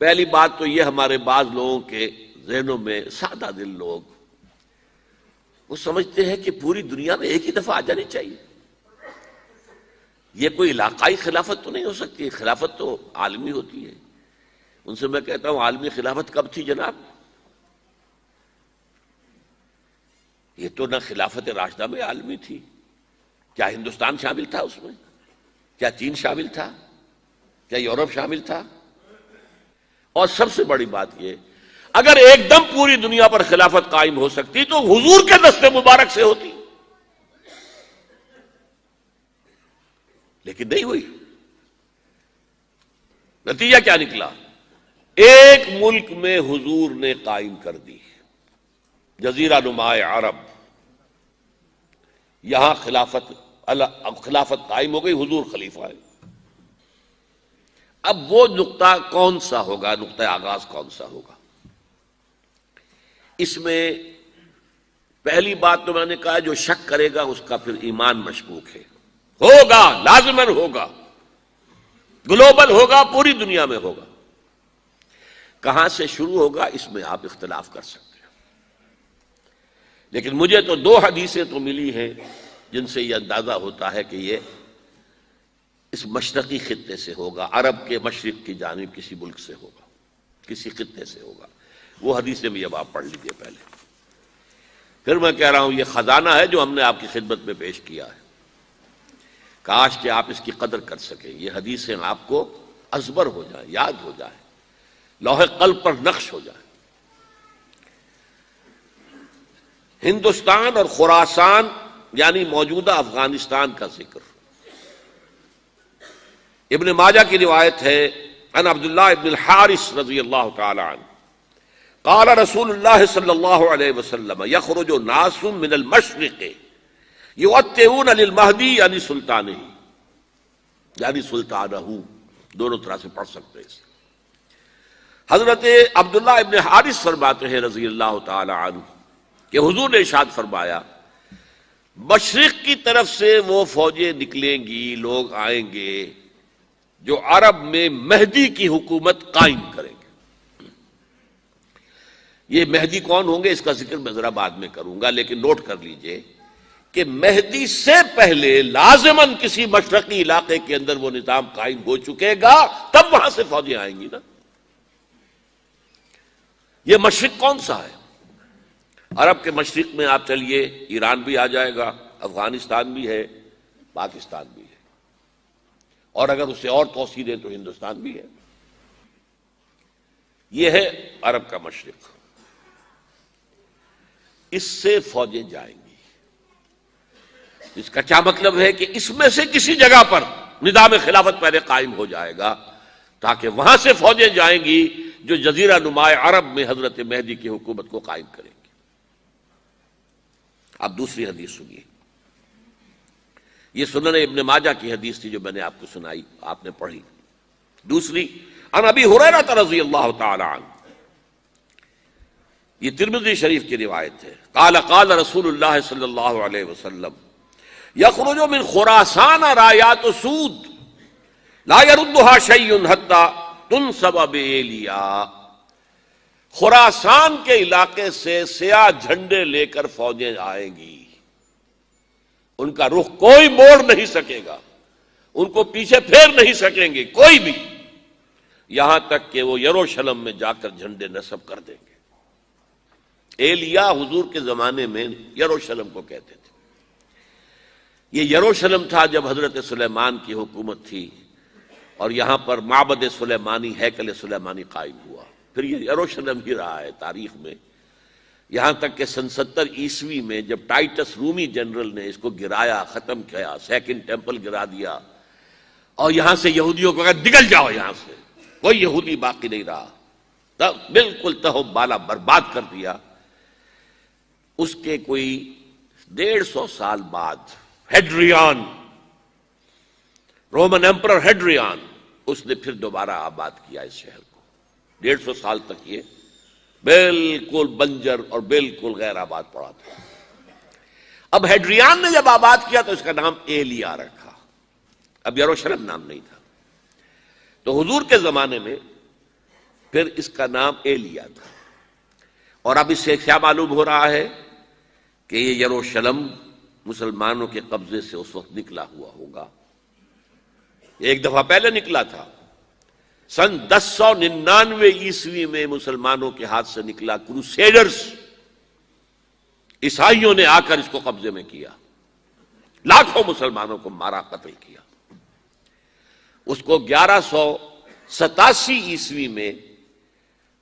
پہلی بات تو یہ ہمارے بعض لوگوں کے ذہنوں میں سادہ دل لوگ وہ سمجھتے ہیں کہ پوری دنیا میں ایک ہی دفعہ آ جانی چاہیے. یہ کوئی علاقائی خلافت تو نہیں ہو سکتی، خلافت تو عالمی ہوتی ہے. ان سے میں کہتا ہوں عالمی خلافت کب تھی جناب؟ یہ تو نہ خلافت راشدہ میں عالمی تھی. کیا ہندوستان شامل تھا اس میں؟ کیا چین شامل تھا؟ کیا یورپ شامل تھا؟ اور سب سے بڑی بات یہ، اگر ایک دم پوری دنیا پر خلافت قائم ہو سکتی تو حضور کے دست مبارک سے ہوتی، لیکن نہیں ہوئی. نتیجہ کیا نکلا؟ ایک ملک میں حضور نے قائم کر دی، جزیرہ نما عرب، یہاں خلافت قائم ہو گئی، حضور خلیفہ ہے. اب وہ نقطہ کون سا ہوگا، نقطہ آغاز کون سا ہوگا؟ اس میں پہلی بات تو میں نے کہا جو شک کرے گا اس کا پھر ایمان مشکوک ہے. ہوگا، لازماً ہوگا، گلوبل ہوگا، پوری دنیا میں ہوگا. کہاں سے شروع ہوگا اس میں آپ اختلاف کر سکتے ہیں، لیکن مجھے تو دو حدیثیں تو ملی ہیں جن سے یہ اندازہ ہوتا ہے کہ یہ اس مشرقی خطے سے ہوگا، عرب کے مشرق کی جانب کسی ملک سے ہوگا، کسی خطے سے ہوگا. وہ حدیثیں بھی اب آپ پڑھ لیجئے پہلے. پھر میں کہہ رہا ہوں یہ خزانہ ہے جو ہم نے آپ کی خدمت میں پیش کیا ہے، کاش کہ آپ اس کی قدر کر سکیں. یہ حدیثیں آپ کو ازبر ہو جائیں، یاد ہو جائیں، لوح قلب پر نقش ہو جائیں. ہندوستان اور خراسان یعنی موجودہ افغانستان کا ذکر. ابن ماجہ کی روایت ہے عن عبداللہ ابن الحارث رضی اللہ تعالی عنہ قال رسول اللہ صلی اللہ علیہ وسلم یخرج ناس من المشرق یؤتئون للمہدی یعنی سلطانہ، یعنی سلطانہ، دونوں طرح سے پڑھ سکتے ہیں. حضرت عبداللہ ابن حارث فرماتے ہیں رضی اللہ تعالی عنہ کہ حضور نے ارشاد فرمایا مشرق کی طرف سے وہ فوجیں نکلیں گی، لوگ آئیں گے جو عرب میں مہدی کی حکومت قائم کریں گے. یہ مہدی کون ہوں گے اس کا ذکر میں ذرا بعد میں کروں گا، لیکن نوٹ کر لیجئے کہ مہدی سے پہلے لازماً کسی مشرقی علاقے کے اندر وہ نظام قائم ہو چکے گا، تب وہاں سے فوجیں آئیں گی نا. یہ مشرق کون سا ہے؟ عرب کے مشرق میں آپ چلیے ایران بھی آ جائے گا، افغانستان بھی ہے، پاکستان بھی ہے، اور اگر اسے اور توسیع دیں تو ہندوستان بھی ہے. یہ ہے عرب کا مشرق. اس سے فوجیں جائیں گی. اس کا کیا مطلب ہے کہ اس میں سے کسی جگہ پر نظام خلافت پہلے قائم ہو جائے گا تاکہ وہاں سے فوجیں جائیں گی جو جزیرہ نما عرب میں حضرت مہدی کی حکومت کو قائم کریں گی. اب دوسری حدیث سنیے. یہ سنن ابن ماجہ کی حدیث تھی جو میں نے آپ کو سنائی، آپ نے پڑھی. دوسری عن ابی ہریرہ رضی اللہ تعالی عنہ، یہ ترمذی شریف کی روایت ہے. قال قال رسول اللہ صلی اللہ علیہ وسلم یخرج من خراسان رایات سود لا يردها شیء حتی تنصب بایلیا. خراسان کے علاقے سے سیاہ جھنڈے لے کر فوجیں آئیں گی، ان کا رخ کوئی موڑ نہیں سکے گا، ان کو پیچھے پھیر نہیں سکیں گے کوئی بھی، یہاں تک کہ وہ یروشلم میں جا کر جھنڈے نصب کر دیں گے. ایلیا حضور کے زمانے میں یروشلم کو کہتے تھے. یہ یروشلم تھا جب حضرت سلیمان کی حکومت تھی اور یہاں پر معبد سلیمانی، ہیکل سلیمانی قائم ہوا. پھر یہ یروشلم ہی رہا ہے تاریخ میں، یہاں تک کہ سن 70 عیسوی میں جب ٹائٹس رومی جنرل نے اس کو گرایا، ختم کیا، سیکنڈ ٹیمپل گرا دیا اور یہاں سے یہودیوں کو کہا نکل جاؤ، یہاں سے کوئی یہودی باقی نہیں رہا، تب بالکل تہو بالا برباد کر دیا. اس کے کوئی 150 سال بعد ہیڈریان، رومن ایمپرر ہیڈریان، اس نے پھر دوبارہ آباد کیا اس شہر کو. 150 سال تک یہ بالکل بنجر اور بالکل غیر آباد پڑا تھا. اب ہیڈریان نے جب آباد کیا تو اس کا نام ایلیا رکھا، اب یروشلم نام نہیں تھا. تو حضور کے زمانے میں پھر اس کا نام ایلیا تھا۔ اور اب اس سے کیا معلوم ہو رہا ہے کہ یہ یروشلم مسلمانوں کے قبضے سے اس وقت نکلا ہوا ہوگا۔ ایک دفعہ پہلے نکلا تھا، سن 1099 عیسوی میں مسلمانوں کے ہاتھ سے نکلا، کروسیڈرز عیسائیوں نے آ کر اس کو قبضے میں کیا، لاکھوں مسلمانوں کو مارا، قتل کیا۔ اس کو 1187 عیسوی میں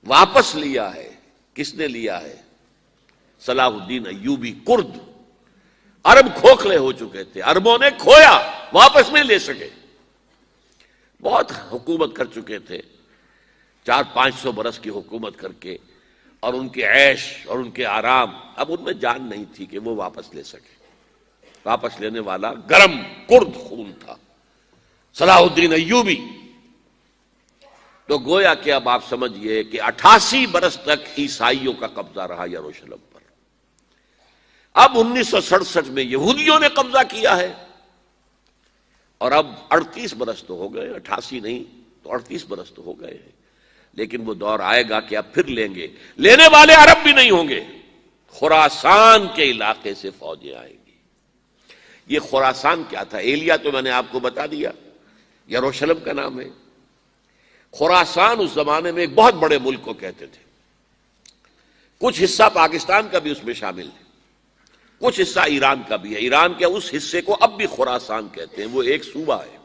واپس لیا ہے۔ کس نے لیا ہے؟ صلاح الدین ایوبی، کرد۔ عرب کھوکھلے ہو چکے تھے، عربوں نے کھویا، واپس نہیں لے سکے۔ بہت حکومت کر چکے تھے، 400-500 برس کی حکومت کر کے، اور ان کے عیش اور ان کے آرام، اب ان میں جان نہیں تھی کہ وہ واپس لے سکے۔ واپس لینے والا گرم کرد خون تھا، صلاح الدین ایوبی۔ تو گویا کہ اب آپ سمجھئے کہ 88 برس تک عیسائیوں کا قبضہ رہا یروشلم پر۔ اب 1967 میں یہودیوں نے قبضہ کیا ہے، اور اب 38 برس تو ہو گئے، 88 نہیں تو 38 برس تو ہو گئے ہیں۔ لیکن وہ دور آئے گا کہ اب پھر لیں گے، لینے والے عرب بھی نہیں ہوں گے، خراسان کے علاقے سے فوجیں آئیں گی۔ یہ خراسان کیا تھا؟ ایلیا تو میں نے آپ کو بتا دیا، یروشلم کا نام ہے۔ خراسان اس زمانے میں ایک بہت بڑے ملک کو کہتے تھے، کچھ حصہ پاکستان کا بھی اس میں شامل ہے، کچھ حصہ ایران کا بھی ہے۔ ایران کے اس حصے کو اب بھی خراسان کہتے ہیں، وہ ایک صوبہ ہے۔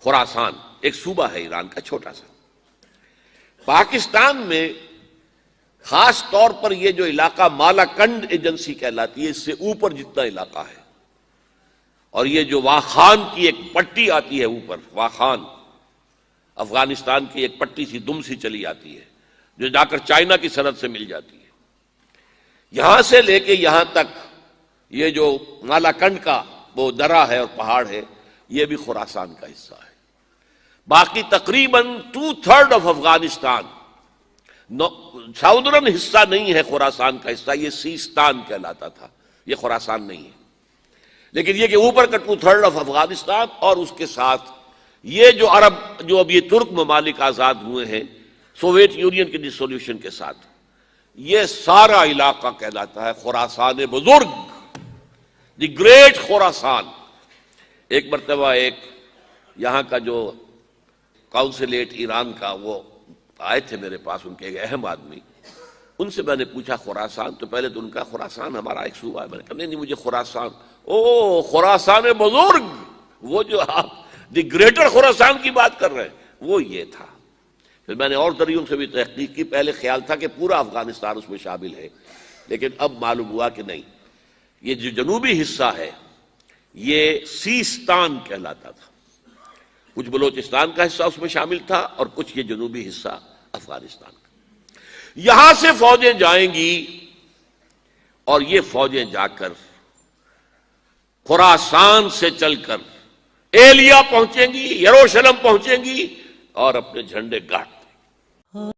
خراسان ایک صوبہ ہے ایران کا، چھوٹا سا۔ پاکستان میں خاص طور پر یہ جو علاقہ مالاکنڈ ایجنسی کہلاتی ہے، اس سے اوپر جتنا علاقہ ہے، اور یہ جو واخان کی ایک پٹی آتی ہے اوپر، واخان افغانستان کی ایک پٹی سی دم سی چلی آتی ہے جو جا کر چائنا کی سرحد سے مل جاتی ہے، یہاں سے لے کے یہاں تک یہ جو مالاکنڈ کا وہ درہ ہے اور پہاڑ ہے، یہ بھی خراسان کا حصہ ہے۔ باقی تقریباً 2/3 آف افغانستان ساؤدرن حصہ نہیں ہے خراسان کا حصہ، یہ سیستان کہلاتا تھا، یہ خراسان نہیں ہے۔ لیکن یہ کہ اوپر کا 2/3 آف افغانستان، اور اس کے ساتھ یہ جو عرب، جو اب یہ ترک ممالک آزاد ہوئے ہیں سوویت یونین کی ڈسولوشن کے ساتھ، یہ سارا علاقہ کہلاتا ہے خراسان بزرگ، دی گریٹ خراسان۔ ایک مرتبہ ایک یہاں کا جو کاؤنسلیٹ ایران کا، وہ آئے تھے میرے پاس، ان کے ایک اہم آدمی، ان سے میں نے پوچھا خراسان، تو پہلے تو ان کا خراسان ہمارا ایک صوبہ ہے، میں نے کہا نہیں مجھے خراسان، او خراسان بزرگ، وہ جو آپ دی گریٹر خراسان کی بات کر رہے ہیں، وہ یہ تھا۔ پھر میں نے اور ذریعوں سے بھی تحقیق کی، پہلے خیال تھا کہ پورا افغانستان اس میں شامل ہے، لیکن اب معلوم ہوا کہ نہیں، یہ جو جنوبی حصہ ہے یہ سیستان کہلاتا تھا، کچھ بلوچستان کا حصہ اس میں شامل تھا اور کچھ یہ جنوبی حصہ افغانستان کا۔ یہاں سے فوجیں جائیں گی، اور یہ فوجیں جا کر خراسان سے چل کر ایلیا پہنچیں گی، یروشلم پہنچیں گی، اور اپنے جھنڈے گاڑ